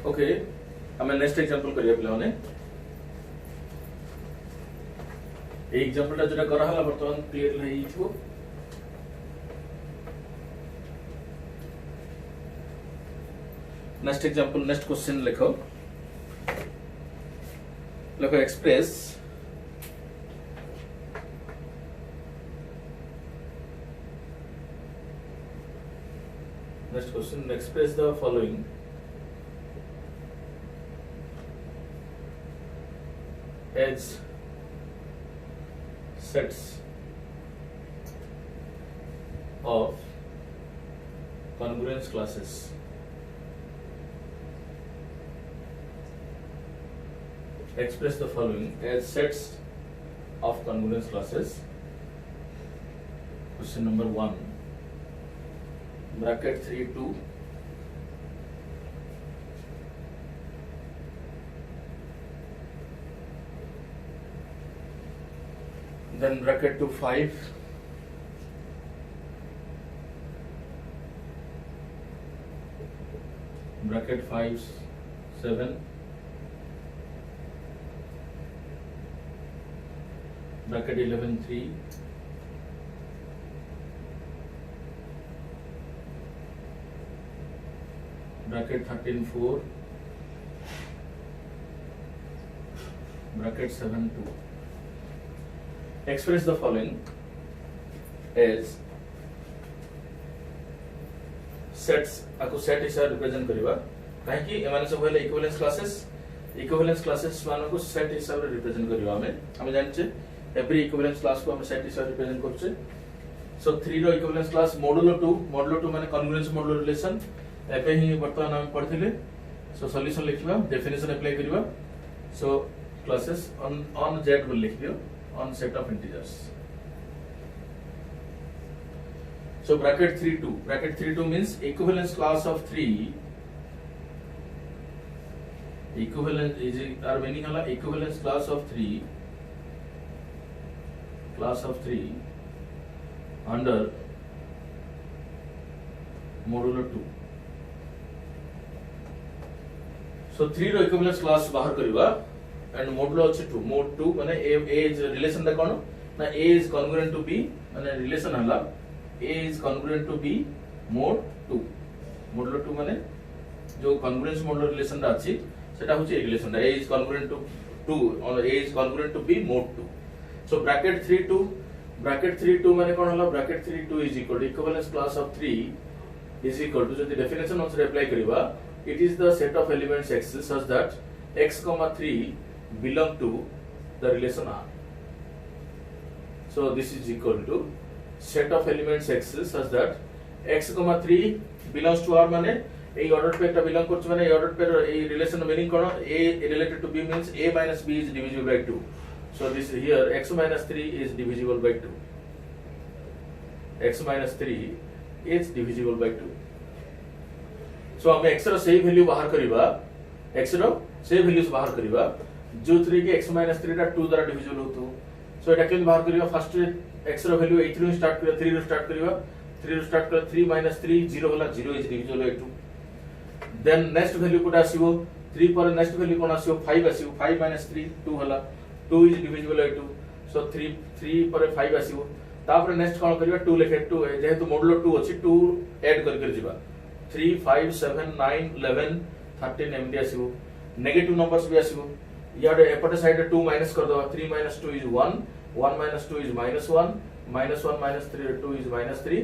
Okay आम next example करिया पिला माने ए एग्जांपल जोटा करा हला वर्तमान क्लियर है इथो नेक्स्ट एग्जांपल नेक्स्ट क्वेश्चन लिखो express next question express the following as sets of congruence classes. Express the following as sets of congruence classes. Question number 1 bracket 3 2 then bracket 2 5 bracket 5 7 bracket 11 3 bracket 13 4 bracket 7 2 express the following as sets आको set हिसाब represent करिवा काहे कि एमाने सब हेले equivalence classes मानो को set हिसाब रे रिप्रेजेंट करिवा हमें जानचे एवरी इक्विवेलेंस क्लास को हम सेट हिसाब रिप्रेजेंट करछे सो 3 रो इक्विवेलेंस क्लास मॉडुलो 2 माने कॉन्ग्रुएंस मॉडुलो रिलेशन एपे ही वर्तमान हम पढ़थिले सो सॉल्यूशन लिखिबा डेफिनेशन अप्लाई करिबा सो क्लासेस ऑन z विल लिख दियो on set of integers so bracket 3 2 means equivalence class of 3 equivalent is our meaning hala equivalence class of 3 under modulo 2 so 3 row equivalence class बाहर करिवा and modulo अछि 2 mode 2 माने a is relation दा कोन ना a is congruent to b माने relation हला a is congruent to b mod 2 modulo 2 माने जो congruence modulo relation दा अछि सेटा होछि ए रिलेशन दा a is congruent to 2 और a is congruent to b mod 2 so bracket 3 2 माने कोन हला bracket 3 2 is equal to equivalence class of 3 is equal to जदि डेफिनेशन अनुसार apply करिवा it is the set of elements x such that x comma 3 belong to the relation r so this is equal to set of elements x such that x comma 3 belongs to r माने ए order पे एकटा belong करछ माने ए order pair ए relation meaning कोन a related to b means a minus b is divisible by 2 so this here x minus 3 is divisible by 2 x minus 3 is divisible by 2 so हम x रो सेही value बाहर करिबा x रो सेही values बाहर करिबा जो 3 के x minus 3 टा 2 द्वारा डिविजिबल होतो सो एटा केन बाहर करिबा फर्स्ट x रो वैल्यू 8 रो स्टार्ट करिबा 3 रो स्टार्ट करिबा 3 रो स्टार्ट कर 3 minus 3 0 होला 0 is divisible by 2 then next value कोटा आसीबो 3 पर नेक्स्ट वैल्यू कोन आसीबो 5 आसीबो 5 minus 3 2 होला 2 इज डिविजिबल बाय 2 सो 3 पर 5 आसीबो तापर नेक्स्ट कोन करिबा 2 लेखे 2 जेहेतु मॉडुलो 2 अछि 2 ऐड कर जिबा 3 5 7 9 11 13 एमडी आसीबो नेगेटिव नंबर्स भी आसीबो यार एपटे साइड 2 माइनस कर दो 3 minus 2 is 1 1 minus 2 is minus 1 minus 1 minus 3 2 is minus 3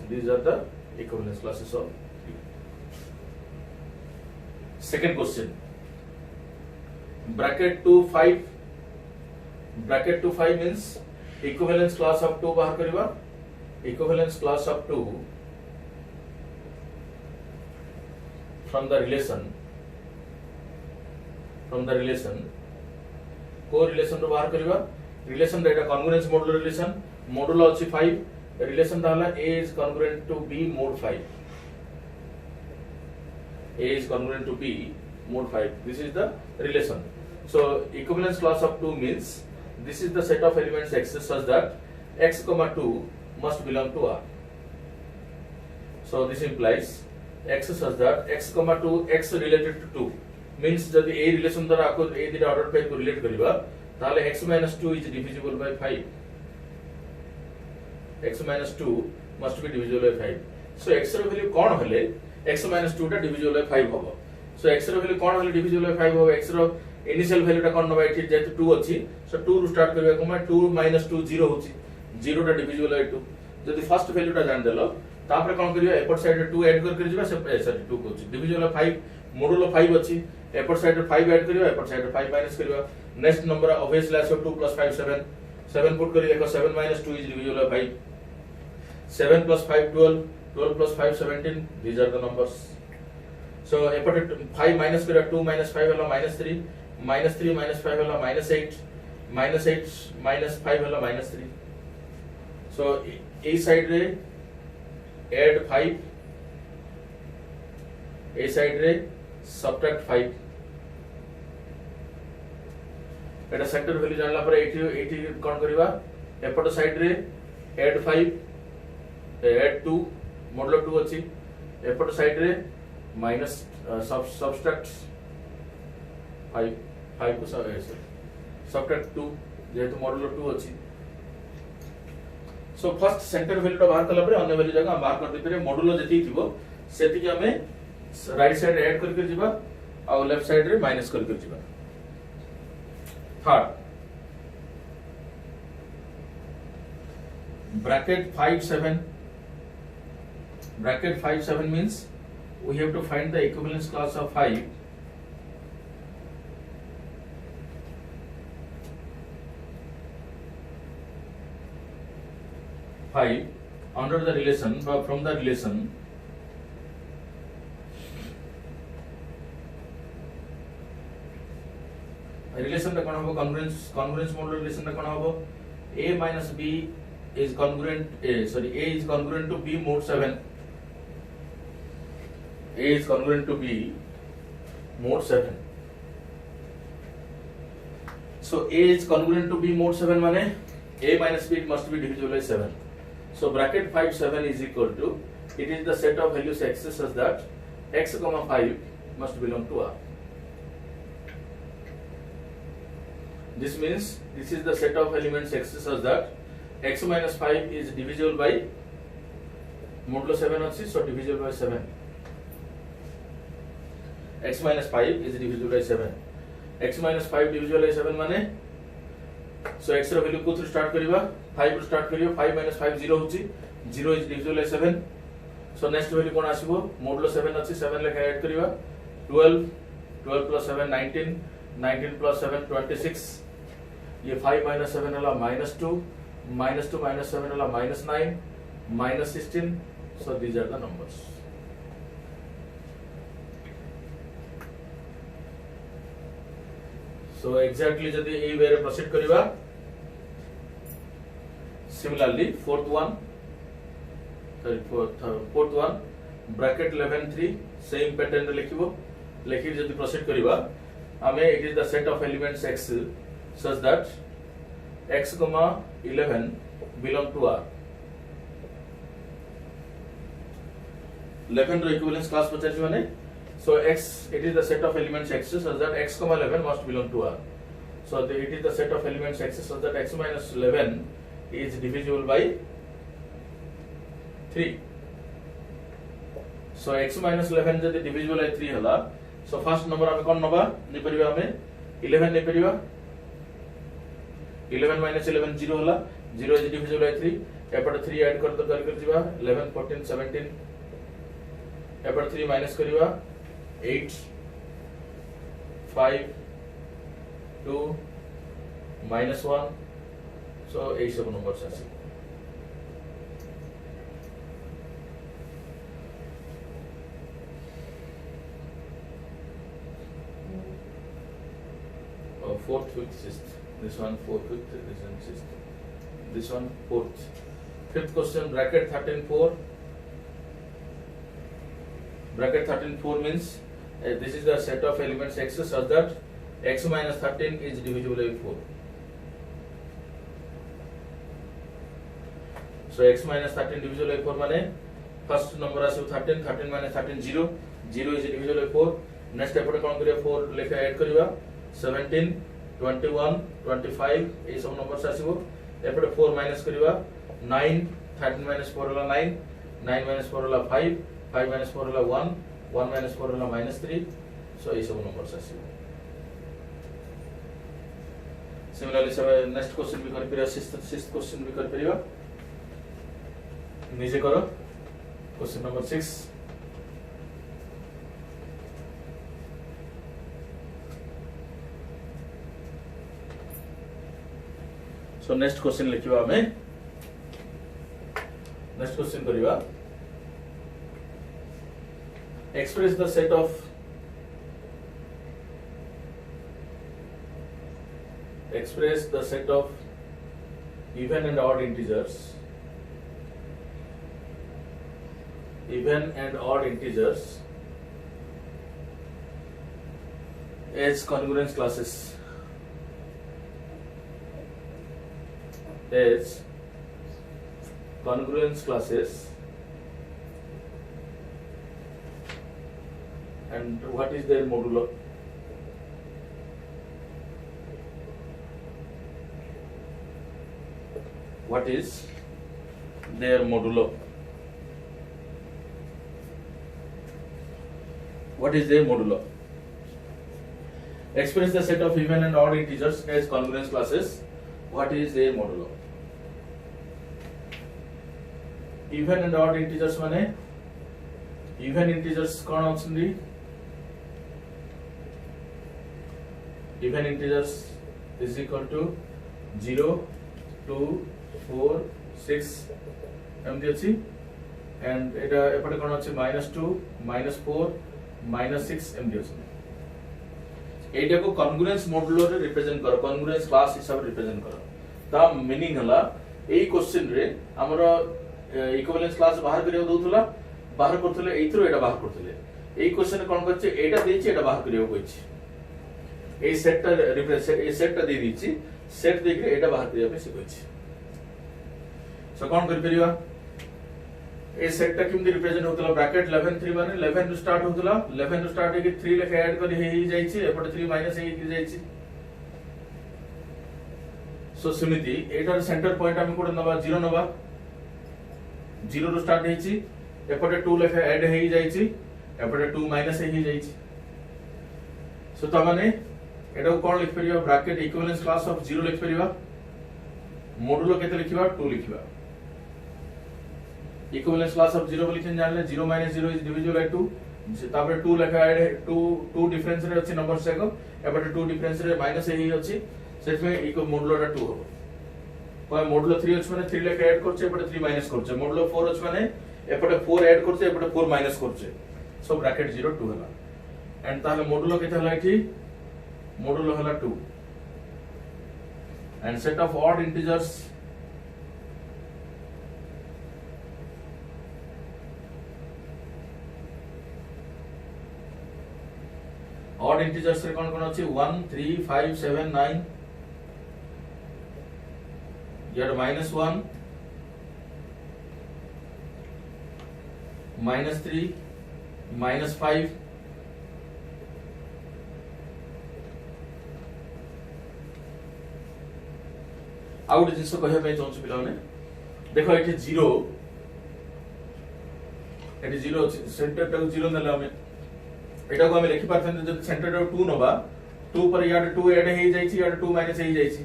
these are the equivalence classes of 3 second question bracket 2 5 means equivalence class of 2 बाहर करिबा equivalence class of 2 from the relation co-relation रो बाहर करिबा relation data congruence modulo relation modulo अछि 5 relation दाला a is congruent to b mod 5 a is congruent to b mod 5 this is the relation so equivalence class of 2 means this is the set of elements x such that x comma 2 must belong to r so this implies x such that x, 2 x related to 2 means जब a relation द्वारा आपको ए दिटा order पे को relate करिबा ताले x minus 2 is divisible by 5. x minus 2 must be divisible by 5. So x ର value कोन हले x minus 2 टा divisible by 5 हबो. So x ର वैल्यू कोन हले divisible by 5 हबो. x रो इनिशियल वैल्यू टा कोन नबा एठी जेतु 2 अछि. So 2 रु स्टार्ट करिबा को 2 minus 2 0 होछि. 0 टा divisible by 2. जदि फर्स्ट वैल्यू टा जान देलो तापर कोन करियो एपट साइड रे 2 ऐड कर जिबा से सॉरी 2 कोछि डिविजन 5 मोडुलो 5 अछि एपट साइड रे 5 ऐड करियो एपट साइड रे 5 माइनस करियो नेक्स्ट नंबर ऑब्वियसली आसो 2 + 5 7 7 पुट करी देखो 7 - 2 is division 5 7 + 5 12 12 + 5 17 these are the numbers. So एपट 5 minus करियो 2 - 5 होला -3 -3 - 5 होला -8 -8 - 5 होला -3. So ए साइड रे add 5 ए साइड रे subtract 5 एटा सेंटर वैल्यू जानला पर 80 कोन करबा एपट साइड रे add 5 add 2 मोडुलो 2 अछि एपट साइड रे माइनस subtract 5 को subtract 2 जेहेतु मोडुलो 2 अछि. सो फर्स्ट सेंटर वैल्यू टा बाहर कला पर अन्य वैल्यू जगह बाहर कर देते मॉड्यूलो जति थिबो सेति कि हमें राइट साइड ऐड करके जिबा और लेफ्ट साइड रे माइनस करके जिबा. Third bracket 5 7 means we have to find the equivalence class of 5 under the relation from the relation relation टा कोन होबो congruence model relation टा कोन होबो a minus b is congruent a is congruent to b mod 7 a is congruent to b mod 7. So a is congruent to b mod 7 माने a minus b must be divisible by 7. So bracket 5 7 is equal to it is the set of values x such that x, 5 must belong to R. This means this is the set of elements x such that x minus 5 is divisible by modulo 7 अछि so divisible by 7. x minus 5 is divisible by 7. x minus 5 divisible by 7 माने so x रो value को start करिबा 5 रो start करियो 5 - 5 0 होची 0 is divisible by 7. So next value कोन आसीबो modulo 7 अछि 7 लेखा ऐड करिबा 12 12 + 7 19 19 + 7 26 ये 5 - 7 होला -2 -2 - 7 होला -9 -16. so these are the numbers. So exactly जदि ए वे रे प्रोसीड करिबा similarly fourth one bracket 11 3 same pattern रे लिखिबो लेखि जदि प्रोसीड करिबा हमें it is the set of elements x such that x, 11 belong to R. 11 रो इक्विवेलेंस क्लास पचार माने so x it is the set of elements x such that x, 11 must belong to R. So it is the set of elements x such that x minus 11 is divisible by 3. So x minus 11 जदि divisible by 3 होला so first number हमें कौन नबा नै परिबा हमें 11 नै परिबा 11 minus 11 0 होला 0 is divisible by 3 एपट 3 add कर जिबा 11 14 17 एपट 3 माइनस करिबा 8 5 2 -1 so 8 सब नंबर्स आसी. Fourth, fifth, sixth. This one fourth, fifth, this one sixth. This one fourth. Fifth question bracket 13 4. Bracket 13 4 means this is the set of elements x such that x minus 13 is divisible by 4. So x minus 13 divisible by 4 माने first number आसो 13 13 minus 13 0 0 is divisible by 4 next एपटे कोन करिया 4 लेखा add करबा 17 21 25 ए सब number आसीबो एपटे 4 minus करबा 9 13 minus 4 होला 9 9 माइनस 4 होला 5 5 माइनस 4 होला 1 1 माइनस 4 होला -3 सो ए सब नंबर आसीबो सिमिलरली सब नेक्स्ट क्वेश्चन भी कर परिया सिक्स्थ क्वेश्चन भी कर परिया निजे करो question number 6 so next question लिखिबा हमें नेक्स्ट क्वेश्चन करिवा express the set of express the set of even and odd integers as congruence classes and what is their modulo. What is their modulo? What is their modulo? Express the set of even and odd integers as congruence classes. What is their modulo? Even and odd integers माने even integers कौन होती? Even integers is equal to 0, 2, 4, 6 एमती अच्छी and एटा एपटे कोन अछि -2 -4 -6 एमती अछि एटा को congruence modulo रे रिप्रेजेंट करो कॉन्ग्रुएंस क्लास हिसाब रिप्रेजेंट करो ता मीनिंग हला एई क्वेश्चन रे हमरो इक्विवेलेंस क्लास बाहर करियो दोथुला बाहर करथले एइथरो एटा बाहर करथले एई क्वेश्चन कोन करछि एटा देछि एटा बाहर करियो कहिछि एई सेटटा रिप्रेजेंट एई सेटटा दे दिछि सेट देखि एटा बाहर करियो पे सिखछि सो कौन कर परिवा ए सेट टा किमदी रिप्रेजेंट होतला ब्रैकेट 11 3 माने 11 टू स्टार्ट होतला 11 टू स्टार्ट हे 3 लेके ऐड कर हे जाई छी एपटे 3 माइनस हे जाई छी सो सिमिति एटार सेंटर पॉइंट हम कोड नबा 0 नबा 0 टू स्टार्ट हे छी एपटे 2 लेके ऐड हे जाई छी एपटे 2 माइनस हे जाई छी सो त माने एटा कोन लिख परिवा ब्रैकेट इक्विवेलेंस क्लास ऑफ 0 लिख परिवा मोडुलो केते लिखिबा 2 लिखिबा इक्विवेलेंस क्लास ऑफ 0 लिखन जानले 0 - 0 इज डिविजिबल बाय 2 तापर 2 लेखा ऐड 2 डिफरेंस रे अछि नंबर सेको एबटे 2 डिफरेंस रे माइनस हे अछि सेमे इको मोडुलो टा 2 हो कोइ मोडुलो 3 अछि माने 3 लेखा ऐड करछे एबटे 3 माइनस करछे मोडुलो 4 अछि माने एपटे 4 ऐड करछे एपटे 4 माइनस करछे सो ब्रैकेट 0 2 हला एंड ताले मोडुलो केते हला एठी मोडुलो हला 2 and set of odd integers रे कौन कौन अच्छी 1 3 5 7 9 यार -1 -3 -5 आउट जिंस कहया पे जोंस पिला ने देखो एठी 0 एठी 0 सेंटर टा 0 नला हमें एटा को हमें लिखि परथन जब सेंटर टा 2 नबा 2 पर याड 2 ऐड हे जाई छी याड 2 माइनस हे जाई छी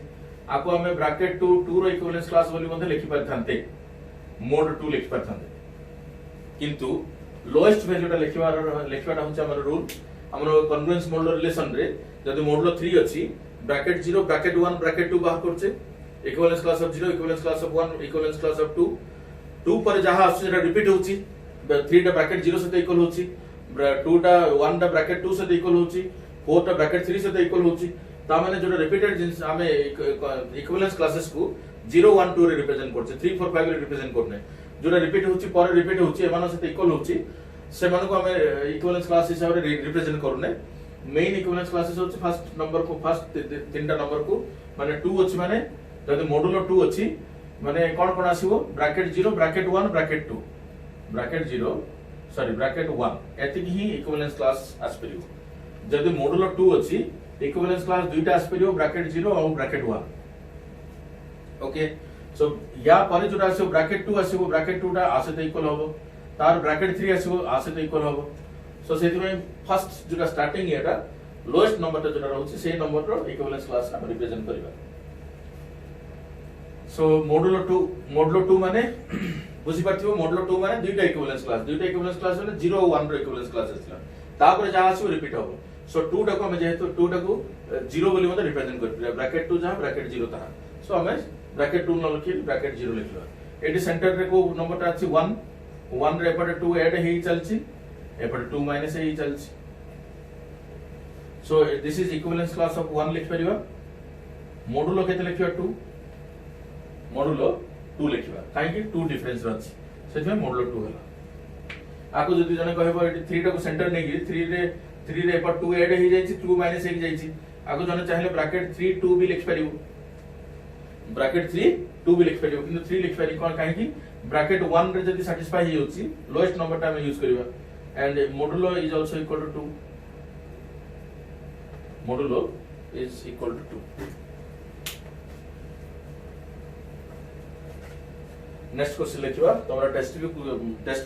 आको हमें ब्रैकेट 2 रो इक्विवेलेंस क्लास वैल्यू मध्ये लिखि परथनते मोड 2 लिखि परथनते किंतु लोएस्ट वैल्यू टा लिखवाटा होछ हमर रूल हमर कन्वेंस मोड रिलेशन रे जदि मोड 3 अछि ब्रैकेट 0 ब्रैकेट 1 ब्रैकेट 2 बाहर करछे equivalence class of 0 equivalence class of 1 equivalence class of 2 2 पर जहां आछे जेटा रिपीट होची 3 टा ब्रैकेट 0 से इक्वल होची 2 टा 1 टा ब्रैकेट 2 से इक्वल होची 4 टा ब्रैकेट 3 से इक्वल होची ता माने जोटा रिपीटेड जिंस हमें इक्विवेलेंस क्लासेस को 0 1 2 रे रिप्रेजेंट करछे 3 4 5 रे रिप्रेजेंट करने जोटा रिपीट होची पर रिपीट होची एमानो से इक्वल होची से माने को हमें इक्विवेलेंस क्लास हिसाब रे रिप्रेजेंट करने मेन इक्विवेलेंस क्लासेस होची फर्स्ट नंबर को फर्स्ट तीनटा नंबर को माने 2 अछि माने जदि मॉड्यूलो 2 अछि माने कोन कोन आसीबो bracket 0 bracket 1 bracket 2 bracket 0 sorry bracket 1 एतिक ही इक्विवेलेंस क्लास आस परियो जदि मॉड्यूलो 2 अछि इक्विवेलेंस क्लास दुईटा आस परियो ब्रैकेट 0 और ब्रैकेट 1 ओके सो या पर जोटा आसे ब्रैकेट 2 आसे ब्रैकेट 2 टा आसे तो इक्वल होबो तार ब्रैकेट 3 आसे आसे तो इक्वल होबो सो सेति में फर्स्ट जोटा स्टार्टिंग एटा लोएस्ट नंबर टा जोटा रहउछि से नंबर रो इक्विवेलेंस क्लास हम रिप्रेजेंट करबा सो मॉड्यूलो 2 माने बुझी पाथिबो मॉड्यूलो 2 माने दुईटा इक्विवेलेंस क्लास माने 0 और 1 रो इक्विवेलेंस क्लास आछला तापर जा आसी रिपीट होबो सो 2 टा को हम जेहेतु 2 टा को 0 बोली मते रिप्रेजेंट करबा ब्रैकेट 2 जहां ब्रैकेट 0 ता सो हमें ब्रैकेट 2 न लिखि ब्रैकेट 0 लिखला एटी सेंटर रे को नंबर ता अछि 1 रे एपटे 2 ऐड हेई चलछि एपटे 2 माइनस हेई चलछि so this is equivalence class of 1 लिख परिबा मॉड्यूलो केते लिखिबा 2 मॉड्यूलो 2 लिखिबा काहे कि 2 डिफरेंस रहछि सेति में मॉड्यूलो 2 हला आको जदि जने कहबो एटी 3 टा को सेंटर नै कि 3 रे एपट 2 ऐड हेई जाइछि 2 माइनस हेई जाइछि आको जने चाहिले ब्रैकेट 3 2 भी लिख परिबो ब्रैकेट 3 2 भी लिख परिबो किंतु 3 लिख पारि कोन काहे कि ब्रैकेट 1 रे जदि सैटिस्फाई हे होछि लोएस्ट नंबर टा हम यूज करबा and modulo is also equal to 2 modulo is equal to 2 next question लिखिबा तमरा टेक्स्ट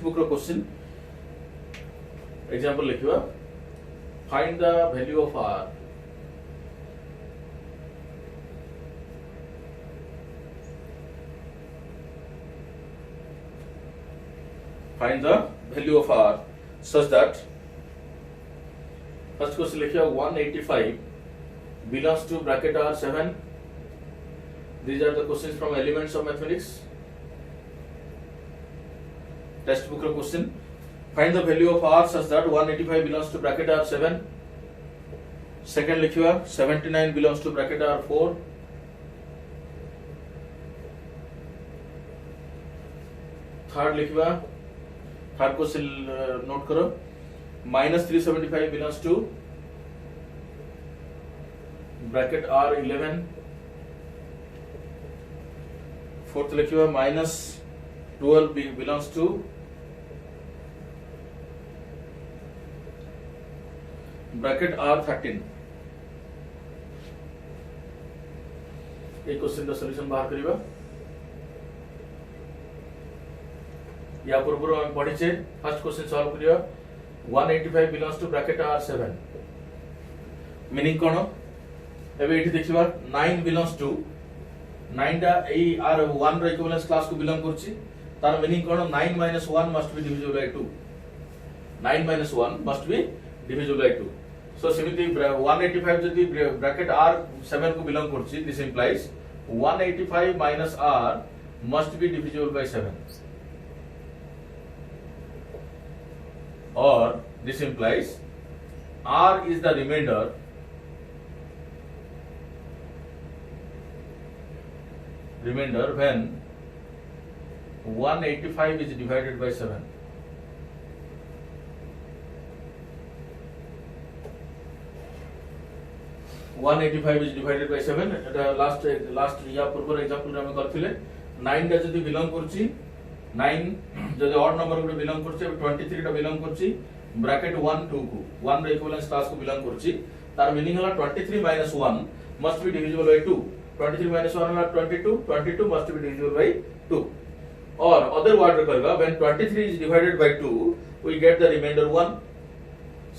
बुक रो क्वेश्चन एग्जांपल लिखिबा find the value of r find the value of r such that first question लिखिए 185 belongs to bracket r7 these are the questions from elements of mathematics text book question find the value of r such that 185 belongs to bracket r7 second लिखिए 79 belongs to bracket r4 third लिखिए third question note करो -375 belongs to bracket R11 fourth लिखियो -12 belongs to bracket R13 एक question का solution बाहर करिबा या पूर्व हम पढ़िचे फर्स्ट क्वेश्चन सॉल्व करियो 185 belongs to bracket R7 meaning कोन एबे एठी देखिबा 9 बिलोंग्स टू 9 टा ए R1 रो इक्विवेलेंस क्लास को बिलोंग करछि तार मीनिंग कोन 9 - 1 must be divisible by 2 9 - 1 must be divisible by 2 so सिमिति 185 जदि ब्रैकेट R7 को बिलोंग करछि this implies 185 - R must be divisible by 7 or this implies r is the remainder when 185 is divided by 7 185 is divided by 7 এটা last या पूर्व example रे हम करथिले 9 टा जदी बिलोंग करछि 9 जदि ऑड नंबर को बिलोंग करछि 23 टा बिलोंग करछि ब्रैकेट 1 2 को 1 रे इक्विवेलेंस क्लास को बिलोंग करछि तार मीनिंग हला 23 - 1 मस्ट बी डिविजिबल बाय 2 23 - 1 हला 22 मस्ट बी डिविजिबल बाय 2 और अदर वर्ड रे करबा when 23 is divided by 2 we get the remainder 1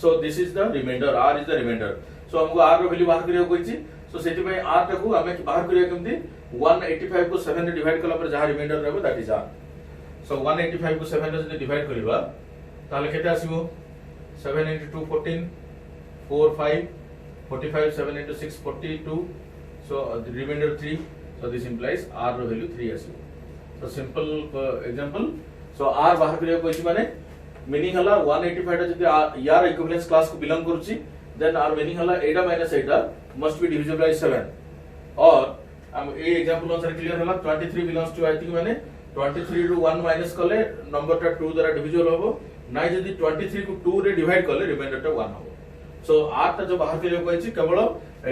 so this is the remainder r is the remainder so हमको r रो value बाहर करियो कोइछि सो सेति में r टा को हमें बाहर करियो केमति 185 को 7 रे डिवाइड कला पर जहां रिमाइंडर रहबो दैट इज r सो 185 को 7 रे जदि डिवाइड करिबा ताले केते आसीबो 7 * 2 14 4 5 45 7 * 6 42 so the remainder 3 so this implies r रो वैल्यू 3 आसीबो so simple example so r बाहर करियो कोइछि माने मीनिंग हला 185 टा जदि यार इक्विवेलेंस क्लास को बिलोंग करछि देन r मीनिंग हला एटा minus Etah must be divisible by 7 और हम ए एग्जांपल अनुसार क्लियर हला 23 बिलोंग्स टू आई थिंक माने 23 ରୁ 1 माइनस कले नंबर टा 2 द्वारा डिविजिबल होबो नाइ जदि 23 को 2 रे डिवाइड कले रिमाइंडर टा 1 होबो सो r टा जो बाहर करियो कहछि केवल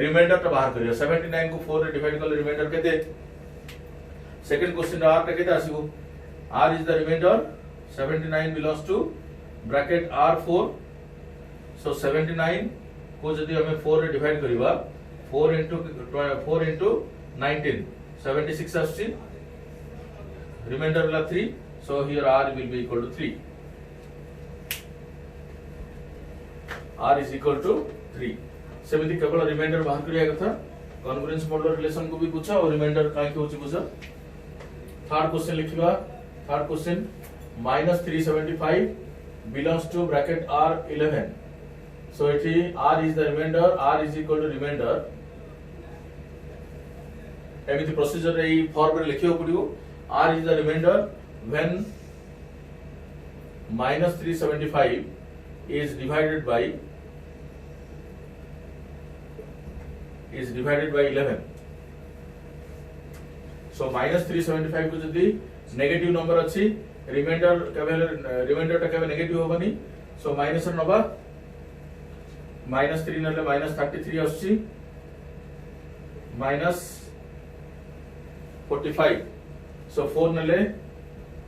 रिमाइंडर टा बाहर करियो 79 को 4 रे डिवाइड कले रिमाइंडर केते सेकंड क्वेश्चन r टा केते आसीबो r is the remainder 79 belongs to bracket R4. So 79 को जदि हमें 4 रे डिवाइड करिवा 4 into 19 76 आछि रिमाइंडर वाला 3. So here R will be equal to 3. R is equal to 3. सेमिति केवल रिमाइंडर बाहर करिया कथा कॉन्ग्रुएंस मॉडुलर रिलेशन को भी पूछा और रिमाइंडर काहे के होची पूछा. थर्ड क्वेश्चन लिखिबा. Third question -375 belongs to bracket R11. So it is R is the remainder, R is equal to remainder. एमिति प्रोसीजर रे फॉर्म रे लिखियो पडियो. R is the remainder when -375 is divided by 11. So -375 को जदि negative number अछि reminder टा केबे negative होबनी. So minus नबा -3 नले -33 आछि -45. सो 4 नले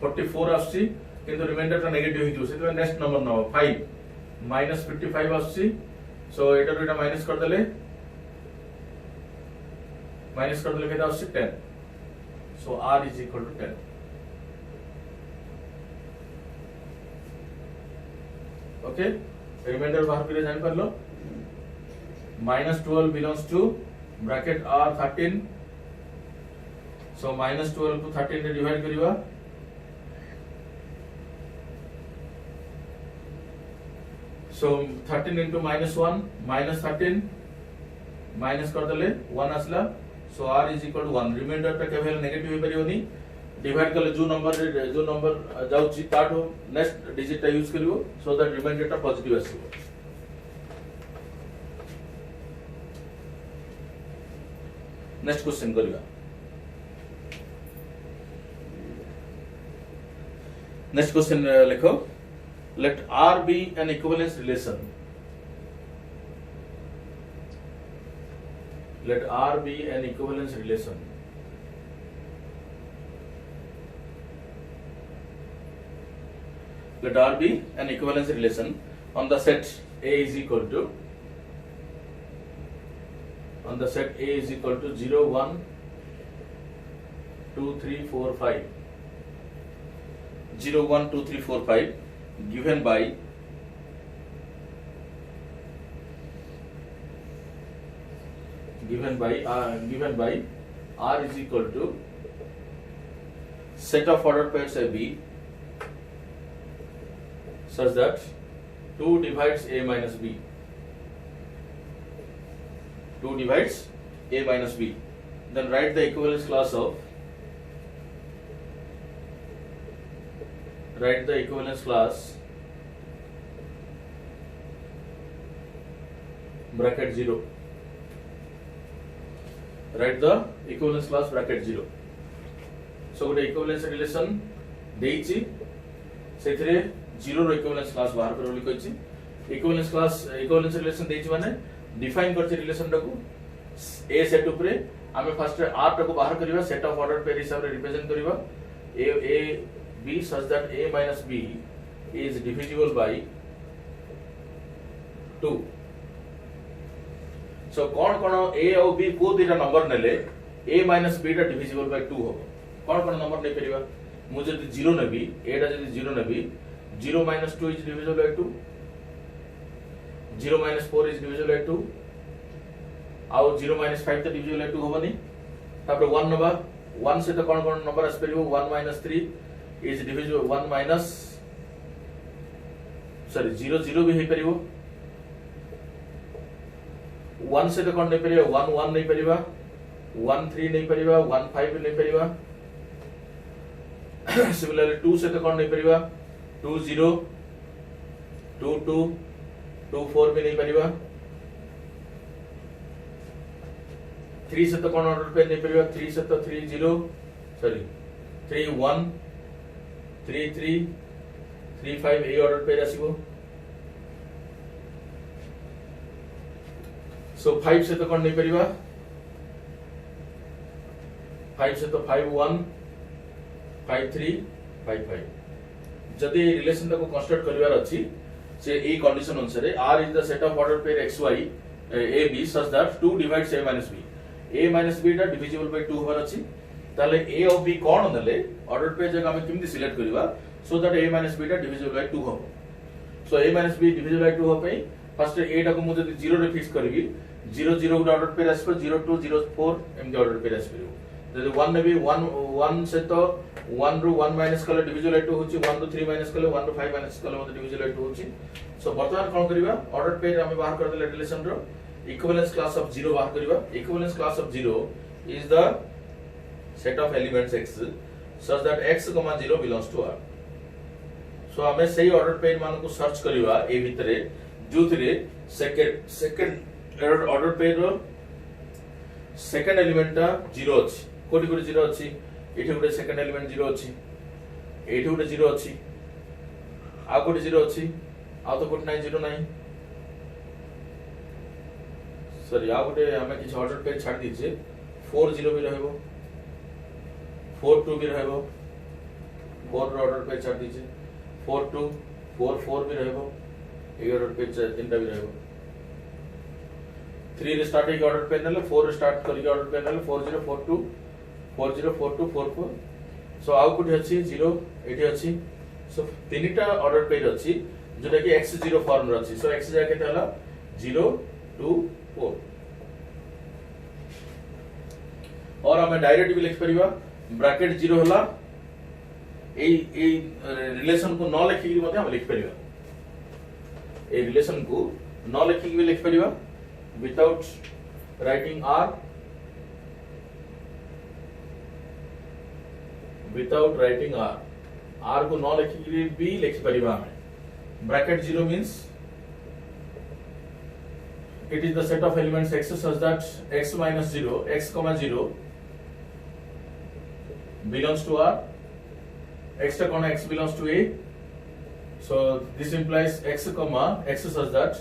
44 आछि किंतु रिमाइंडर टा नेगेटिव हिजो सेते नेक्स्ट नंबर नबा 5 -55 आछि. सो एटा माइनस कर देले केटा आछि 10. So R is equal to 10. Okay remainder बाहर करे जान परलो. -12 belongs to bracket R13. So -12 को 13 रे डिवाइड करिवा. So 13 into -1 -13 माइनस कर देले 1 आसला. So R is equal to 1. Reminder टा केवल नेगेटिव हो परियोनी. डिवाइड करले जो नंबर जाउची ताठो नेक्स्ट डिजिट टा यूज करिवो सो दैट रिमाइंडर टा पॉजिटिव आसीबो. नेक्स्ट क्वेश्चन करिवा. नेक्स्ट क्वेश्चन लिखो. Let R be an equivalence relation. Let R be an equivalence relation. Let R be an equivalence relation on the set A is equal to 0, 1, 2, 3, 4, 5. 0, 1, 2, 3, 4, 5 given by R is equal to set of ordered pairs AB such that 2 divides A minus B. 2 divides A minus B. Then write the equivalence class of bracket 0. Write the equivalence class bracket 0. So गोटे equivalence relation देइछि सेथिरे 0 रो equivalence class बाहर कर बोली कहिछि. equivalence relation देइछि माने define करछि relation टाकू A set उपरे आमे first R टाकू बाहर करिवा सेट ऑफ ऑर्डर पेयर हिसाब रे represent करिवा A B such that A minus B is divisible by 2. So कौन A और B को दिटा नंबर नेले A minus B टा divisible by 2 हो. कौन नंबर नै परिबा मु जदि 0 नेबी A टा जदि 0 नेबी 0 minus 2 is divisible by 2. 0 minus 4 is divisible by 2. आउ 0 minus 5 ता divisible by 2 होबनी. तापर 1 नबा 1 से तो कौन number us परिबो 1 minus 3 is divisible 1 minus 0 0 भी हे परिबो. 1 से तो कौन नहीं परिबा 1 1 नहीं परिबा 1 3 नहीं परिबा 1 5 नहीं परिबा. सिमिलरली 2 से तो कौन नहीं परिबा 2 0 2 2 2 4 भी नहीं परिबा. 3 से तो कौन ऑर्डर पे नहीं परिबा 3 से तो 3 0 3 1 3 3 3 5 ए ऑर्डर पे आसीबो. सो 5 से तो कौन नहीं परिबा 5 से तो 5 1 5 3 5 5 जदि रिलेशन को कंस्ट्रक्ट करिवार अछि से ए कंडीशन अनुसार R is the set of order pair xy a b such that 2 divides a minus b टा डिविजिबल बाय 2 होर अछि ताले a और b कोन नले ऑर्डर पेयर जगह हम किमि सिलेक्ट करिवा so that a minus b टा डिविजिबल बाय 2 हो so a minus b divisible by 2 हो पे फर्स्ट a टा को मु जदि 0 रे फिक्स करबी 0 0 गुड ऑर्डर पेयर आसपर 0 2 0 4 एम ऑर्डर पेयर आसपर जदि 1 ने भी 1 से तो 1 रू 1 माइनस कले डिविजिबल बाय 2 होची 1 रू 3 माइनस कले 1 रू 5 माइनस कले मते डिविजिबल बाय 2 होची सो वर्तमान कोन करिवा ऑर्डर पेयर हम बाहर कर देले रिलेशन रो इक्विवेलेंस क्लास ऑफ 0 बाहर करिवा equivalence class of 0 is the set of elements x such that x, 0 belongs to R. So हमें सही ऑर्डर पेयर मान को सर्च करिवा ए भितरे जोथिरे सेकंड ऑर्डर पेयर रो सेकंड एलिमेंट ता 0 अछि कोटी कोटी 0 अछि एठी गुटे सेकंड एलिमेंट 0 अछि एठी गुटे 0 अछि आ कोटी 0 अछि आ तो कोटी नाही 0 नाही सॉरी आ गुटे हमें किछ ऑर्डर पेयर छाड़ दीजिए 4 0 भी रहबो 4 2 भी रहबो 4 रो ऑर्डर पे छाड़ दीजिए 4 2 4 4 भी रहबो 11 पे तीनटा भी रहबो 3 रे स्टार्ट के ऑर्डर पे नले 4 स्टार्ट करके ऑर्डर पे नले 4 0 4 2 4 0 4 2 4 4 सो आउ कुठी अछि 0 एठी अछि सो तीनटा ऑर्डर पे अछि जोटा कि x0 फॉर्म रो अछि सो x जा केते हला 0 2 4 और हमें डायरेक्ट भी लिख परिबा ब्रैकेट 0 होला ए रिलेशन को न लिखि के हम लिख परिबा ए रिलेशन को न लिखि के भी लिख परिबा without writing r without writing r को न लिखि के भी लिख परिबा हमें bracket 0 means it is the set of elements x such that x minus 0 x comma 0 belongs to R x ta comma x belongs to A so this implies x comma x such that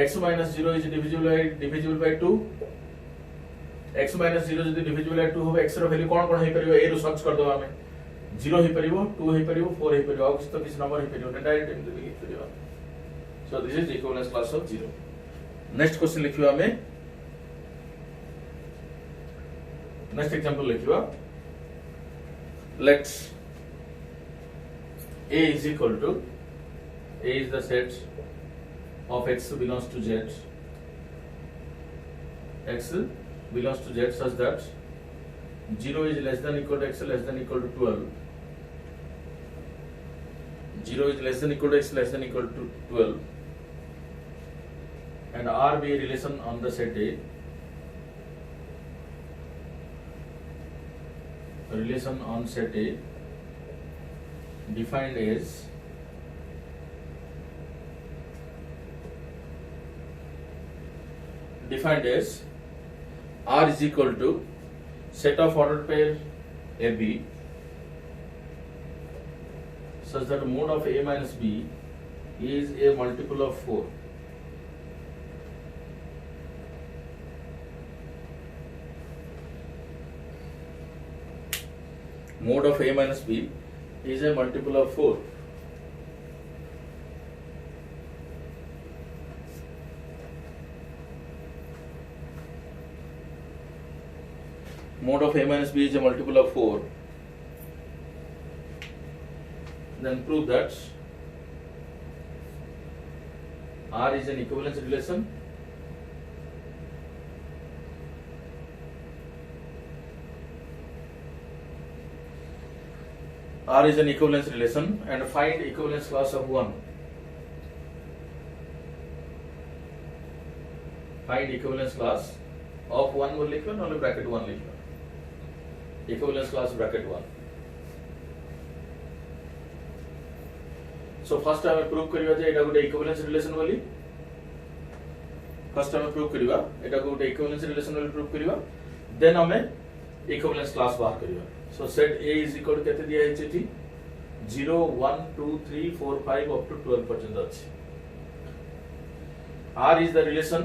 x minus 0 is divisible by 2 x minus 0 যদি divisible by 2 হবে x ର value कोन कोन हे परिबो a रो search कर दो हमें 0 हे परिबो 2 हे परिबो 4 हे परिबो और तो किस नंबर हे परिबो डायरेक्ट एम लिख परिबो so this is the equivalence class of 0 next question लिखिवा हमें नेक्स्ट एग्जांपल लिखिवा let's a is equal to a is the set of x belongs to z x belongs to z such that 0 is less than equal to x less than equal to 12 0 is less than equal to x less than equal to 12 and R be a relation on the set A relation on set A defined as R is equal to set of ordered pair AB such that mode of A minus B is a multiple of 4. Mode of A minus B is a multiple of 4. Mode of A minus B is a multiple of 4. Then prove that R is an equivalence relation R is an equivalence relation and find equivalence class of 1. Find equivalence class of 1 will लिखो ना bracket 1 लिखो. Equivalence class bracket 1. So first हमें prove करिवा जे एटा गोटे equivalence relation बोली. First हमें prove करिवा एटा गोटे equivalence relation बोली prove करिवा. Then हमें equivalence class बाहर करिवा. So set A is equal to केते दिया है चिठी 0 1 2 3 4 5 up to 12 पर्यंत अछि. R is the relation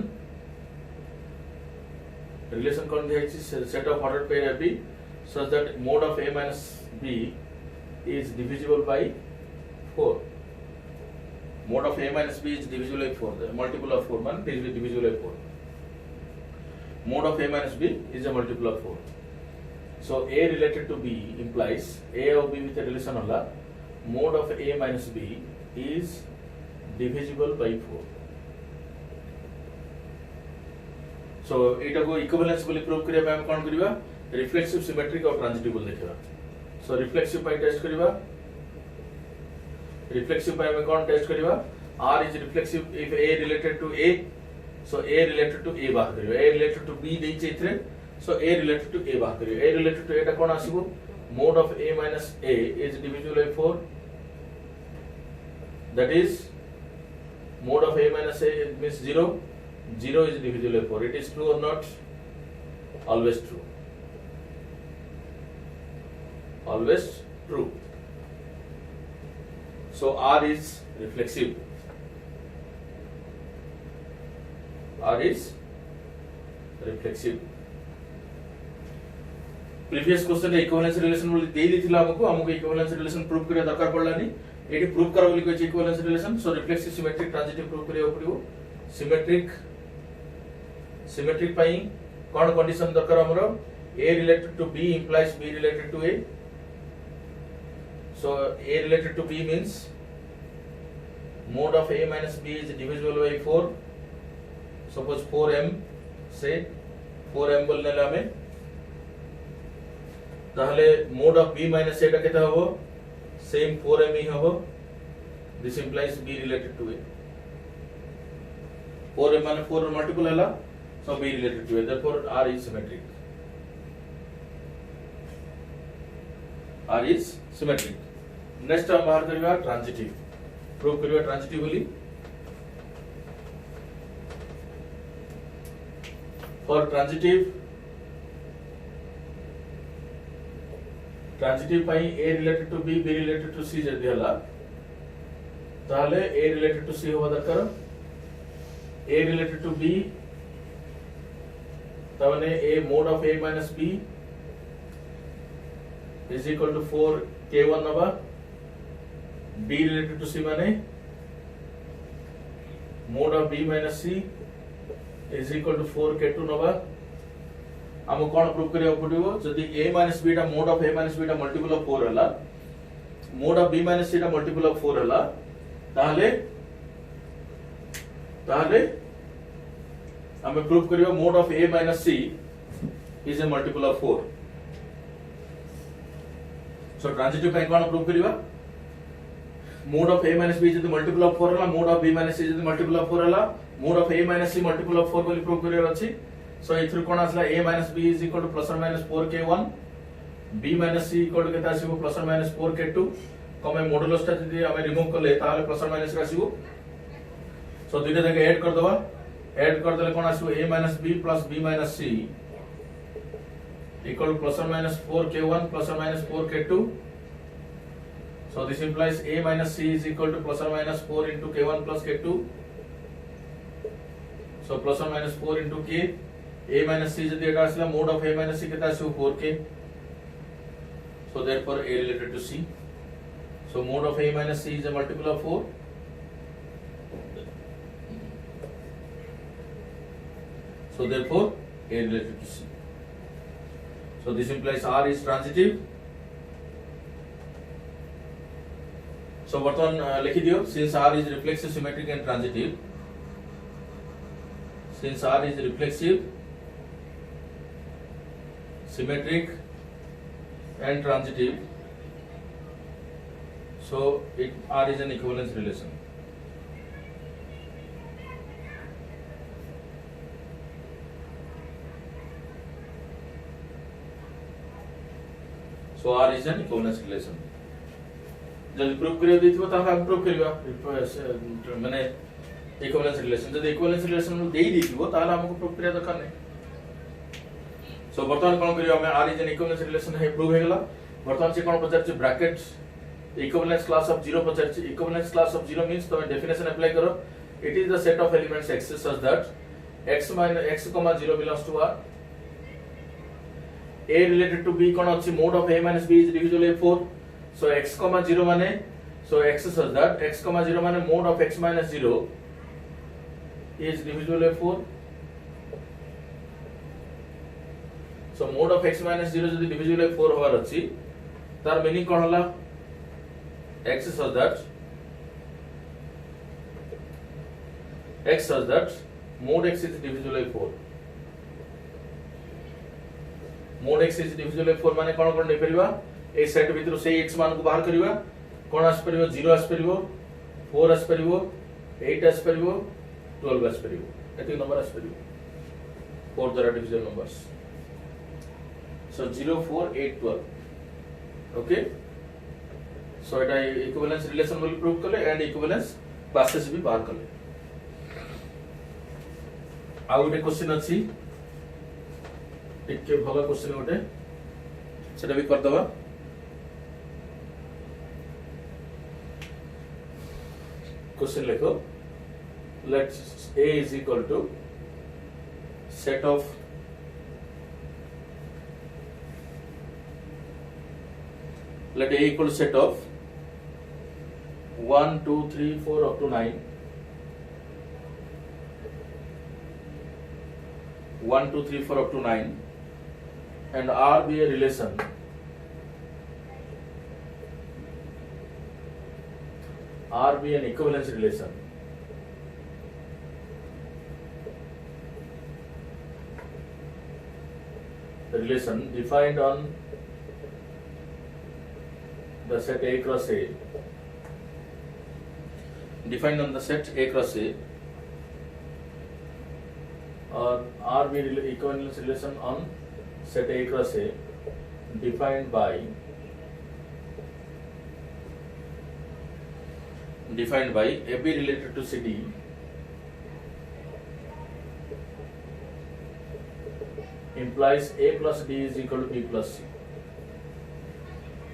कौन दिया है set of ordered pair AB such that mode of A minus B is divisible by 4. Mode of A minus B is divisible by 4. The multiple of 4 man divisible by 4. Mode of A minus B is a multiple of 4. So A related to B implies A of B with a relation Allah. Mode of A minus B is divisible by 4. So एटा को equivalence बोली prove करिया हम कोन करिवा reflexive symmetric और transitive बोल देखिबा. सो reflexive पाई test करिवा. Reflexive पाई में कोन test करिवा R is reflexive if A related to A. So A related to A बाहर करिवा. A related to B देइ छैथरे. So A related to A बाहर करिवा. A related to A टा कोन आसीबो mode of A minus A is divisible by 4. That is mode of A minus A means 0. 0 is divisible by 4. It is true or not? Always true. Always true. So R is reflexive. R is reflexive. Previous question equivalence relation बोली दे दी थी हमको equivalence relation prove करिया दरकार पड़लानी. Eighty prove करा बोली कोई equivalence relation. So reflexive symmetric transitive prove करिया पड़िबो. Symmetric पाई कौन कंडीशन दरकार हमरो A related to B implies B related to A. So A related to B means mode of A minus B is divisible by 4. Suppose 4m say 4m बोलने ला हमें ताहले mode of B minus A टा कितना हो same 4m ही हो. This implies B related to A. 4m माने 4 multiple है ला. So B related to A. Therefore R is symmetric. R is symmetric. Next हम बाहर करिवा transitive. Prove करिवा transitive बोली. For transitive pi A related to B, B related to C जल्दी हला. ताहले A related to C होगा दरकार. A related to B तवने A mode of A minus B is equal to 4 K1 नवा. B related to C माने mode of B minus C is equal to 4 K2 नवा. हमको कौन prove करिया पड़िबो जदी A minus B टा mode of A minus B टा multiple of 4 हला. mode of B minus C टा multiple of 4 हला. ताहले हमें प्रूव करियो mode of A minus C is a multiple of 4. So transitive पाई कौन प्रूव करियो mode of A minus B is the multiple of 4 हला. mode of B minus C is the multiple of 4 हला. mode of A minus C multiple of 4 बोली prove करियो अछि. So इथुर कोन आसला A minus B is equal to plus or minus 4 K1. B minus C equal to केता आसीबो plus or minus 4 K2. कमे modulus ता जदी हमें remove करले ताले plus or minus आसीबो. So दुइटा जगह ऐड कर दवा. ऐड कर देले कोन आसीबो A minus B plus B minus C equal to plus or minus 4 K1 plus or minus 4 K2. So this implies A minus C is equal to plus or minus 4 into K1 plus K2. So plus or minus 4 into K. A minus C जदी एटा आसला mode of A minus C केता आसीबो 4K. So therefore A related to C. So mode of A minus C is a multiple of 4. So therefore A related to C. So this implies R is transitive. So बर्तमान लिखि दियो since R is reflexive, symmetric and transitive. Since R is reflexive, symmetric and transitive, so R is an equivalence relation. So R is an equivalence relation. जब prove करियो देथिबो ताहा हम prove करियो माने equivalence relation जब इक्विवेलेंस रिलेशन देई देथिबो ताहा हमको प्रूव करिया दरकार नै. सो वर्तमान कोन करियो हमें R is an equivalence relation है प्रूव हेगला. वर्तमान से कोन पचार छै ब्रैकेट equivalence class of 0 पचार छै. equivalence class of 0 means तमे डेफिनेशन अप्लाई करो. It is the set of elements X such that X minus X, 0 belongs to R. A related to B कोन अछि mode of A minus B is divisible by 4. So X, 0 माने So x such that x comma 0 माने mod of x minus 0 is divisible by 4. So mod of x minus 0 जदि divisible by 4 होवार अछि तार meaning कोन हला x such that mod x is divisible by 4. mod x is divisible by 4 माने कोन नै परिबा ए set भितर से x मान को बाहर करिवा कोन आस परिबो 0 आस परिबो 4 आस परिबो 8 आस परिबो 12 आस परिबो एति नंबर आस परिबो 4 द्वारा divisible numbers so 0 4 8 12 okay so एटा इक्विवेलेंस रिलेशन बोली प्रूव करले एंड इक्विवेलेंस क्लासेस भी बाहर करले आउ एक क्वेश्चन अछि टिके भलो क्वेश्चन गोटे सेटा भी कर दबा क्वेश्चन लिखो let a is equal to set of let a equal to set of 1 2 3 4 up to 9 1 2 3 4 up to 9 and R be a relation R be an equivalence relation the relation defined on the set A cross A defined on the set A cross A or R be equivalence relation on set A cross A defined by AB related to CD implies A plus D is equal to B plus C.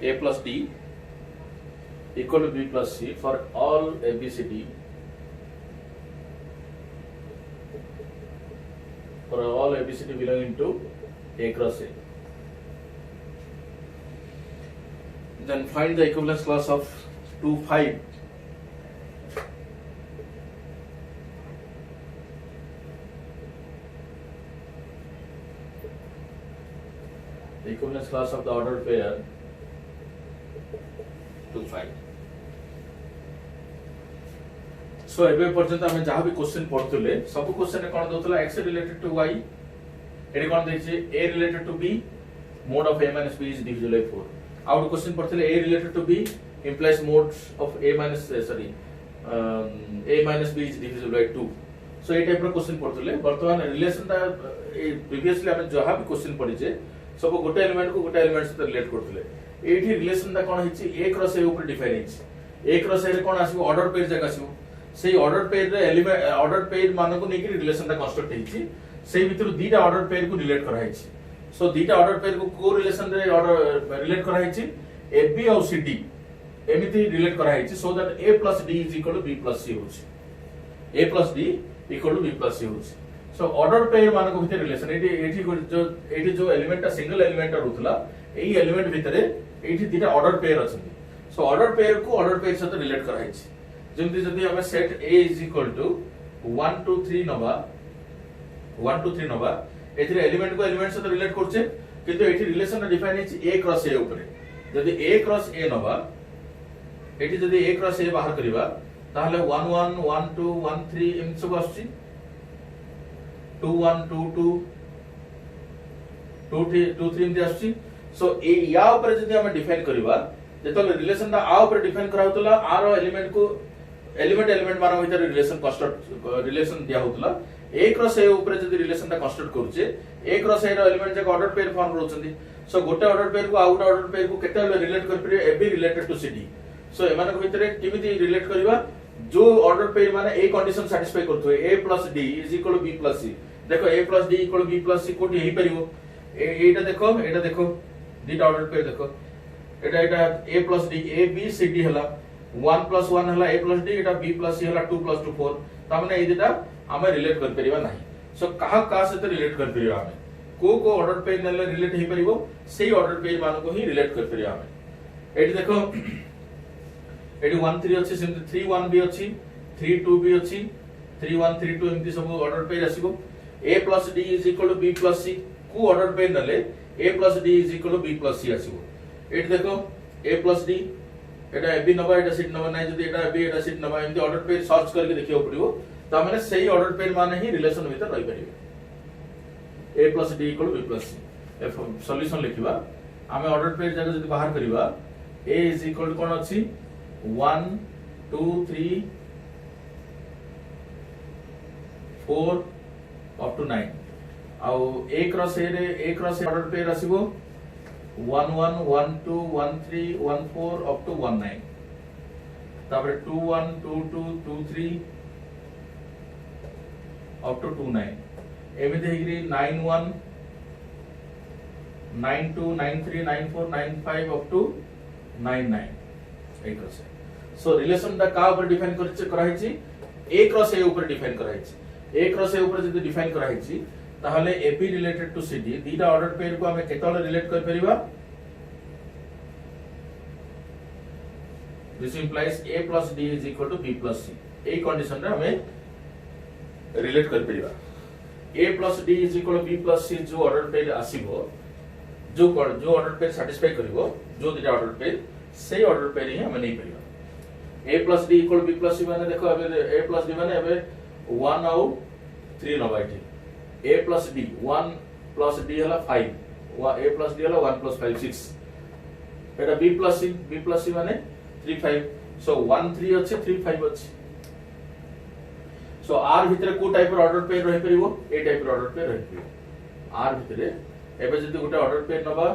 A plus D equal to B plus C for all ABCD belonging to A cross A. Then find the equivalence class of 2 5. The equivalence class of the ordered pair 2 5. So एबे पर्यंत हमें जहाँ भी question पढ़तले सब question रे कोन दोतला x related to y एडी कोन दैछे a related to b mod of a minus b is divisible by 4 आउट क्वेश्चन पढ़तले a related to b implies mod of a minus a minus b is divisible by 2 so ए type रो question पढ़तले वर्तमान relation ता previously हमें जहाँ भी क्वेश्चन पढ़िचे सब गोटे एलिमेंट को गोटे एलिमेंट से रिलेट करथले एठी रिलेशन ता कोन हिची a क्रॉस a ऊपर डिफाइन हिची a क्रॉस a रे कोन आसीबो ऑर्डर पेयर जक आसीबो सेही ऑर्डर पेयर रे एलिमेंट ऑर्डर पेयर मानको नेकी रिलेशन ता कंस्ट्रक्ट हिची सेही भितर दीटा ऑर्डर पेयर को रिलेट करा हिची सो दीटा ऑर्डर पेयर को को रिलेशन रे ऑर्डर रिलेट करा हिची ab और cd एमिति रिलेट करा हिची सो that a plus d is equal to b plus c होची a plus d equal to b plus c होची सो ऑर्डर पेयर मानको भितर रिलेशन एठी जो एलिमेंट ता सिंगल एलिमेंट रहउतला एई एलिमेंट भितरे एठी दीटा ऑर्डर पेयर अछन सो ऑर्डर पेयर को ऑर्डर पेयर सहित रिलेट करा हिची जेमति जदि हमें set A is equal to 1 2 3 नबा 1 2 3 नबा एथिरे एलिमेंट को एलिमेंट सहित रिलेट करछे किंतु एठी रिलेशन डिफाइन हिची A क्रॉस A ऊपर जदि A क्रॉस A नबा एठी जदि A क्रॉस A बाहर करिवा ताहले 1 1 1 2 1 3 एम सब आछी 2 1 2 2 2 3 2 3 एम आछी सो ए या ऊपर जदि हम डिफाइन करिवा जेतो रिलेशन ता आ ऊपर डिफाइन करा होतला आर एलिमेंट को एलिमेंट मानो भीतर रिलेशन कंस्ट्रक्ट रिलेशन दिया होतला a क्रॉस a ऊपर जदि रिलेशन ता कंस्ट्रक्ट करूचे a क्रॉस a रो एलिमेंट जक ऑर्डर पेयर फॉर्म रहउचंदी सो गोटे ऑर्डर पेयर को आउट ऑर्डर पेयर को केते रिलेट कर परियो ab related to cd so एमान को भीतर किमिति रिलेट करबा जो ऑर्डर पेयर माने a कंडीशन सैटिस्फाई करथो a plus d is equal to b plus c देखो a plus d equal to b plus c कोठी हेई परिबो एटा देखो दीटा ऑर्डर पेयर देखो एटा a plus d a b c d हला 1 plus 1 हला a plus d Etah b plus c हला 2 plus 2 4 तामने ए दिटा हमें relate कर परिबा नाही सो कहा से रिलेट कर परिबा हमें को ऑर्डर पेयर नेले रिलेट हे परिबो सेही ऑर्डर पेयर मान को ही रिलेट कर परिबा हमें एटी देखो एटी 1 3 अछि सेमति 3 1 भी अछि 3 2 भी अछि 3 1 3 2 एमति सब ऑर्डर पेयर आसीबो a plus d is equal to b plus c को ऑर्डर पेयर नले a plus d is equal to b plus c आसीबो एटी देखो a plus d Etah ab नबा एटा सीट नबा नै जदी एटा ab एटा सीट नबा एमति ऑर्डर पेयर सर्च करके देखियो पड़िबो ता माने सही ऑर्डर पेयर माने ही रिलेशन भीतर रहि परिबे a plus d equal to b plus c एफ सॉल्यूशन लिखिबा आमे ऑर्डर पेयर जगह जदी बाहर करिबा a is equal to कोन अछि 1 2 3 4 up to 9 आउ a क्रॉस a रे a cross order pair आसीबो 1 1 1 2 1 3 1 4 up to 1 9 तापर 2 1 2 2 2 3 up to 2 9 एमे देहिग्री 9 1 9 2 9 3 9 4 9 5 up to 9 9 a cross so relation दा का ऊपर डिफाइन कराइछि a क्रॉस a ऊपर डिफाइन कराइछि a क्रॉस a ऊपर जदी डिफाइन कराइछि ताहले ab रिलेटेड टू cd दीटा ऑर्डर पेयर को हमें केतले रिलेट कर परिबा this implies a plus d is equal to b plus c ए कंडीशन रे हमें रिलेट कर परिबा a plus d is equal to b plus c जो ऑर्डर पेयर आसीबो जो ऑर्डर पेयर सैटिस्फाई करिवो जो दीटा ऑर्डर पेयर से ऑर्डर पेयर ही हमें नहीं परिबा a plus d equal to b plus c माने देखो अबे a plus d माने अबे 1 आउ 3 नबाइटी a plus d 1 plus d हला 5 a plus d हला 1 plus 5 6 एटा b plus c माने 3 5 सो 1 3 अछि 3 5 अछि सो r भितरे को टाइप ऑर्डर पेयर रहि परिबो ए टाइप ऑर्डर पेयर रहि परिबो r भितरे एबे जदी गोटे ऑर्डर पेयर नबा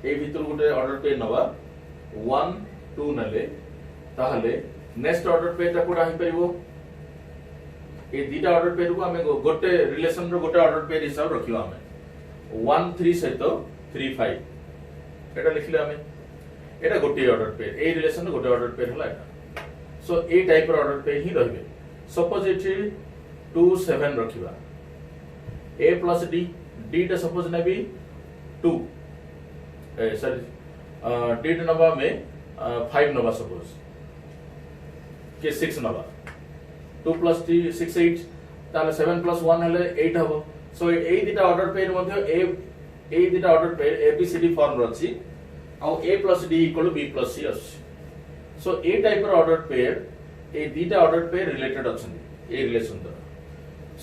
ए भितर गोटे ऑर्डर पेयर नबा 1 2 नले ताहले नेक्स्ट ऑर्डर पेयर ता कोडाहि परिबो ए दीटा ऑर्डर पेयर को हमें गोटे रिलेशन रो गोटे ऑर्डर पेयर हिसाब रखियो हमें 1 3 सहित 3 5 एटा लिखले हमें एटा गोटे ऑर्डर पेयर ए रिलेशन रो गोटे ऑर्डर पेयर हला एटा सो ए टाइप रो ऑर्डर पेयर ही रहबे suppose it 2 7 रखिबा a plus d d टा सपोज नेबी 2 सॉरी d टा नबा में 5 नबा सपोज के 6 नबा 2 plus 3 6 8 ताले 7 plus 1 हले 8 हबो सो ए दीटा ऑर्डर पेयर मध्ये ए दीटा order pair a b c d form रछि आ a plus d equal to b plus c अछि सो ए टाइप रो ऑर्डर पेयर ए दीटा ऑर्डर पेयर रिलेटेड अछन ए रिलेशन द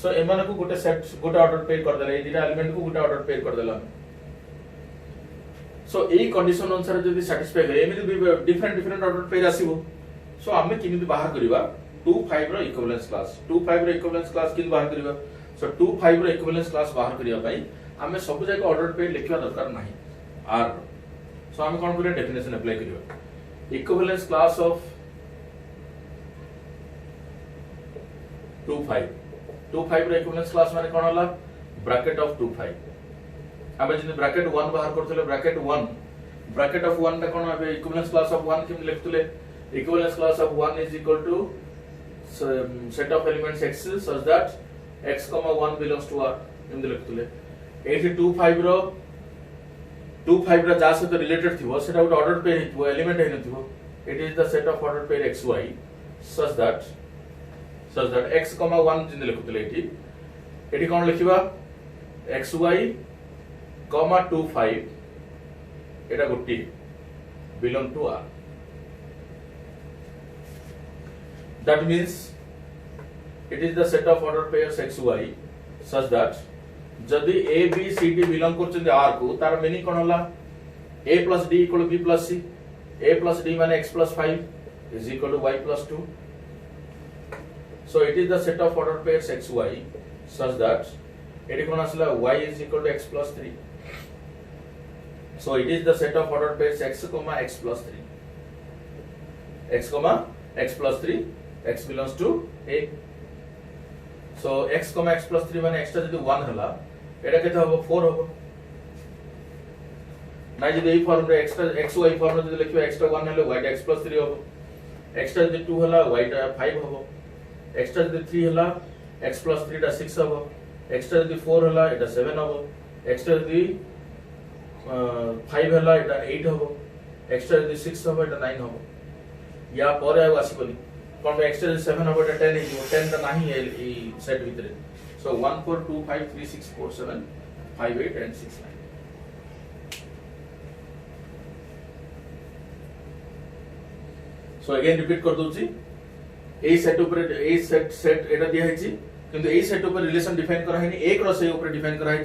सो एमाने को गोटे सेट गोटे ऑर्डर पेयर कर देला ए दीटा एलिमेंट को गोटे ऑर्डर पेयर कर देला सो ए कंडीशन अनुसार जदी सैटिस्फाई करे एमिति डिफरेंट ऑर्डर पेयर आसीबो सो हमें किमिति बाहर करिबा 2 5 रो इक्विवेलेंस क्लास 2 5 रो इक्विवेलेंस क्लास किन बाहर करिबा सो 2 5 रो इक्विवेलेंस क्लास बाहर करिया पई हमें सब जगह ऑर्डर पेयर लिखवा दरकार नाही आर सो हमें कोन करे डेफिनेशन अप्लाई करिबा इक्विवेलेंस क्लास ऑफ 2 5 रो इक्विवेलेंस क्लास माने कोन होला ब्रैकेट ऑफ 2 5 हमें जने ब्रैकेट 1 बाहर करथले ब्रैकेट ऑफ 1 ता कोन हबे इक्विवेलेंस क्लास ऑफ 1 किम लिखतले equivalence class of 1 is equal to set of elements x such that x, 1 belongs to r इन लिखतले एठी 2 5 रो जा सहित रिलेटेड थिबो सेटा गोटे ऑर्डर पेयर हितबो एलिमेंट हेन थिबो it is the set of order pair xy such that x, 1 जिन लिखतले एठी कोन लिखिबा xy, 2 5 एटा गोटी belong to r that means it is the set of order pairs xy such that जदि a b c d belong करछन r को तार meaning कोन होला a plus d equal to b plus c a plus d माने x plus 5 is equal to y plus 2 so it is the set of order pairs xy such that एटी कोन आसला y is equal to x plus 3 so it is the set of order pairs x, x plus 3 x, x plus 3 x belongs to a so x, x plus 3 माने x ता जदि 1 हला एटा केते हबो 4 हबो ना जदि ए फॉर्म रे x y फॉर्म रे जदि लिखियो x ता 1 हले y ता x plus 3 हबो x ता जदि 2 हला y ता 5 हबो x ता जदि 3 हला x plus 3 ता 6 हबो x ता जदि 4 हला एटा 7 हबो x ता जदि 5 हला एटा 8 हबो x ता जदि 6 हबो एटा 9 हबो या पर आसबनी कौन x 7 हम 10 10 टा नहीं ए सेट भितर सो 1 4 2 5 3 6 4 7 5 8 and 6 9 सो अगेन रिपीट कर दूची ए सेट ऊपर ए सेट एटा दिया है किंतु ए सेट ऊपर रिलेशन डिफाइन करा है एक रस ऊपर डिफाइन करा है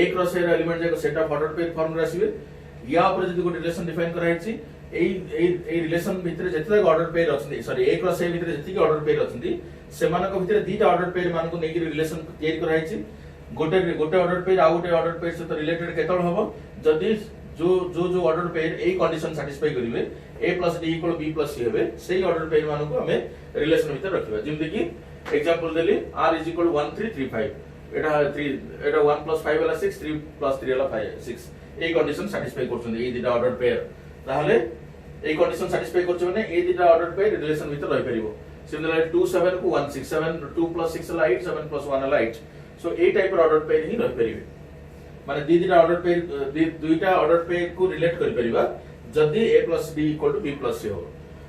एक रस एलिमेंट जाक set of order pair form रे आसीबे या ऊपर जदी को रिलेशन डिफाइन करा है ए रिलेशन भितर जते ऑर्डर पेयर अछंती सॉरी एक रस भितर जति ऑर्डर पेयर अछंती सेमान को भितर दीटा ऑर्डर पेयर मान को नेकी रिलेशन तैयार करा है गोटे गोटे ऑर्डर पेयर आ गोटे ऑर्डर पेयर से रिलेटेड केतल हबो जदी जो ऑर्डर पेयर ए कंडीशन सैटिस्फाई करिवे a plus d equal b plus c हेबे सेही ऑर्डर पेयर मानको को हमें रिलेशन भितर रखिबा जेमति कि example Delhi r is equal to 1 3 3 5 Etah 3 Etah 1 plus 5 वाला 6 3 plus 3 वाला 5 6 ए कंडीशन सैटिस्फाई करछन ए दिटा ऑर्डर पेयर ताहले ए कंडीशन सैटिस्फाई करछ माने ए दिटा ऑर्डर पेयर रिलेशन भितर रहि परिबो सिमिलरली 2 7 को 1 6 7 2 plus 6 वाला 8 7 plus 1 वाला 8 सो ए टाइप ऑर्डर पेयर ही रहि परिबे माने दिटा ऑर्डर पेयर दुईटा ऑर्डर पेयर को रिलेट करि परिबा जदी a plus d equal to b plus c हो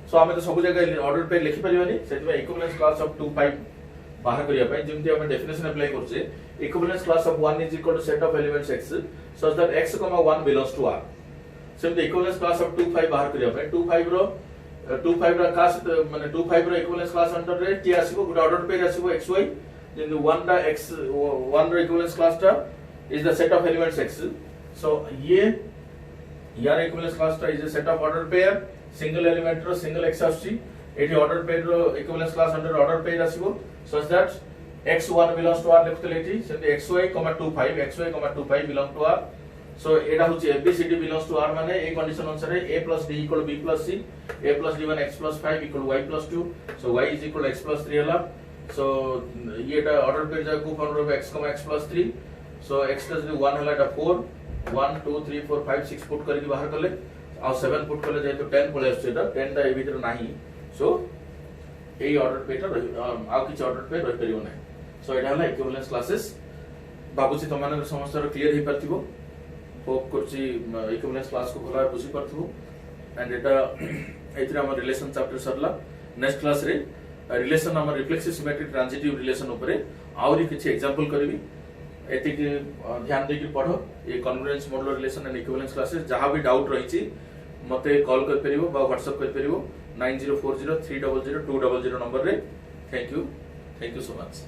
सो हमें तो सब जगह ऑर्डर पेयर लिखि परिबानी सेति में इक्विवेलेंस क्लास ऑफ 2 5 बाहर करिया पय जेमति हम डेफिनेशन अप्लाई करछे equivalence class of 1 is equal to set of elements x such that x, 1 belongs to r सेमति इक्विवेलेंस क्लास ऑफ 2 5 बाहर करिया पय 2 5 रा क्लास माने 2 5 रा इक्विवेलेंस क्लास अंडर रे टी आसीबो गुड ऑर्डर पेयर आसीबो xy जेमति 1 रा x 1 रा इक्विवेलेंस क्लास टा is the set of elements x so ये यार इक्विवेलेंस क्लास टा is a set of order pair single element रो सिंगल x आसी एठी ऑर्डर पेयर रो equivalence class under order pair आसीबो such that x1 belongs to r लिखते लेठी सेते xy, 2 5 xy, 2 5 belong to r सो एडा होची abcd belongs to r माने ए कंडीशन अनुसार a plus d equal to b plus c a plus d1 x plus 5 equal to y plus 2 so y is equal to x plus 3 हला सो येटा order pair जा को form रो x, x plus 3 सो x plus 1 हला टा 4 1 2 3 4 5 6 put करके बाहर करले आ 7 put करले जाय तो 10 पळे आछे एटा 10 दा ए भीतर नाही सो ए ऑर्डर पेटा आ किछ ऑर्डर पे रहि परियो नै सो एटा हला इक्विवेलेंस क्लासेस बाबूजी तमानर समस्त क्लियर हे परथिबो होप करछि इक्विवेलेंस क्लास को भला बुझी परथिबो एंड एटा एथिरा हम रिलेशन चैप्टर सरला नेक्स्ट क्लास रे रिलेशन हम रिफ्लेक्सिव सिमेट्रिक ट्रांजिटिव रिलेशन ऊपर आउरी किछ एग्जांपल करबी एतिक ध्यान देकी पढ़ो ये convergence modular relation and equivalence classes जहां भी डाउट रहिछि मते कॉल कर परिबो बा व्हाट्सएप कर परिबो 9040 300 200 नंबर रे थैंक यू सो मच।